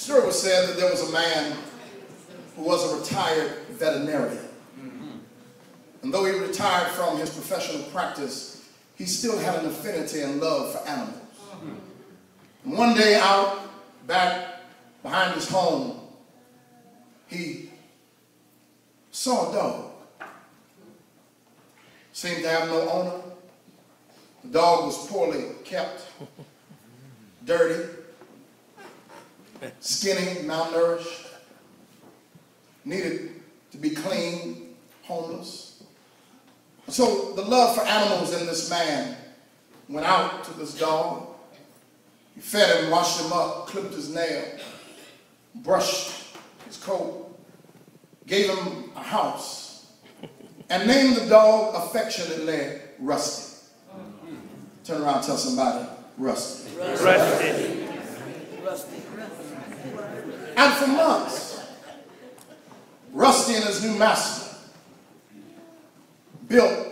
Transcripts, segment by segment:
story was said that there was a man who was a retired veterinarian. And though he retired from his professional practice, he still had an affinity and love for animals. And one day out back behind his home, he saw a dog. Seemed to have no owner. The dog was poorly kept, dirty, skinny, malnourished, needed to be clean, homeless. So the love for animals in this man went out to this dog. He fed him, washed him up, clipped his nail, brushed his coat, gave him a house, and named the dog affectionately Rusty. Turn around and tell somebody, Rusty. Rusty. Rusty. And for months, Rusty and his new master built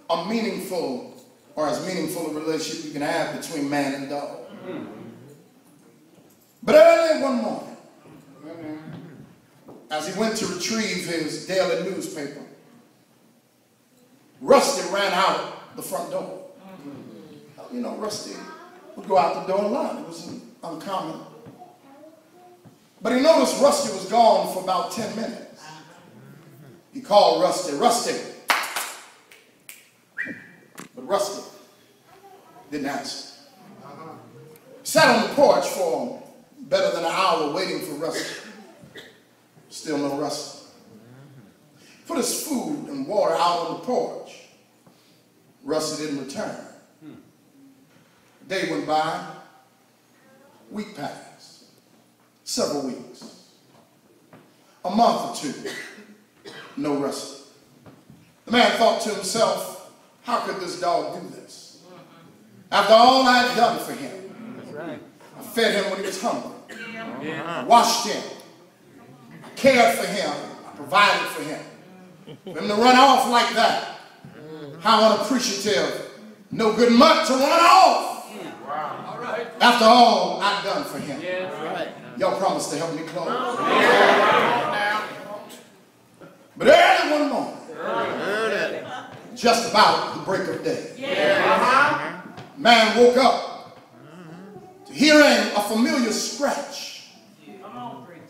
a meaningful, or as meaningful a relationship you can have between man and dog. But early one morning, as he went to retrieve his daily newspaper, Rusty ran out the front door. You know, Rusty would go out the door alone. It was uncommon. But he noticed Rusty was gone for about 10 minutes. He called Rusty, Rusty. But Rusty didn't answer. Sat on the porch for better than an hour waiting for Rusty. Still no Rusty. Put his food and water out on the porch. Rusty didn't return. Day went by, week passed, several weeks, a month or two, no Rusty. The man thought to himself, how could this dog do this? After all I had done for him, I fed him when he was hungry, I washed him, I cared for him, I provided for him. For him to run off like that, how unappreciative, no good much to run off. After all I've done for him. Y'all promise to help me close. But early one morning, just about the break of day, man woke up to hearing a familiar scratch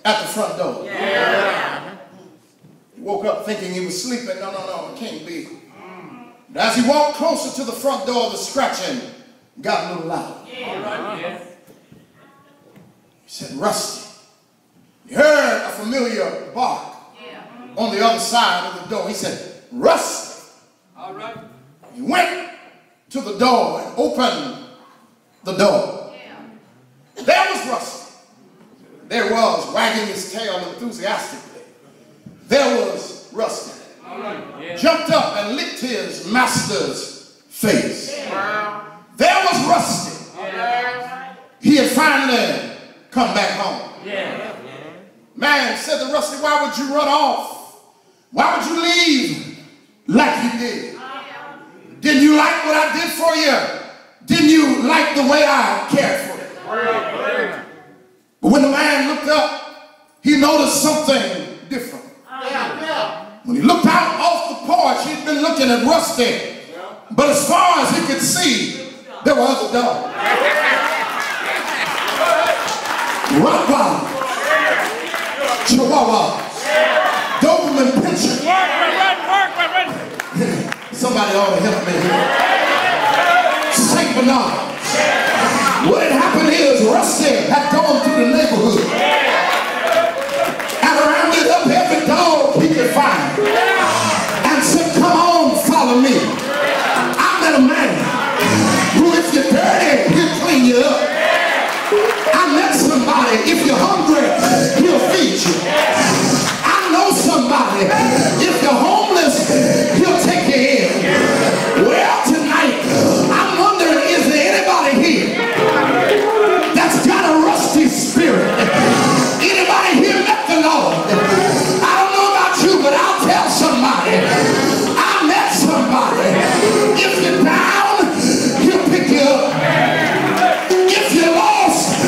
at the front door. He woke up thinking he was sleeping. No, it can't be. But as he walked closer to the front door, the scratching got a little louder. He said, Rusty. He heard a familiar bark on the other side of the door. He said, Rusty. He went to the door and opened the door. There was Rusty. There was, wagging his tail enthusiastically. There was Rusty. Jumped up and licked his master's face. There was Rusty. He had finally come back home. Man said to Rusty, why would you run off? Why would you leave like you did? Didn't you like what I did for you? Didn't you like the way I cared for you? But when the man looked up, he noticed something different. When he looked out off the porch, he'd been looking at Rusty. But as far as he could see, there were other dogs. Rottweilers, Chihuahuas, Doberman Pinscher. Somebody ought to help me here. Saint Bernard. What had happened is Rusty had gone through the neighborhood and rounded up every dog he could find and said, come on, follow me. I met a man who, if you're dirty, he'll clean you up. I met somebody, if you're hungry, he'll feed you. I know somebody, if you're homeless, he'll take you in. Well, tonight, I'm wondering, is there anybody here that's got a Rusty spirit? Anybody here met the Lord? I don't know about you, but I'll tell somebody. I met somebody. If you're down, he'll pick you up. If you're lost,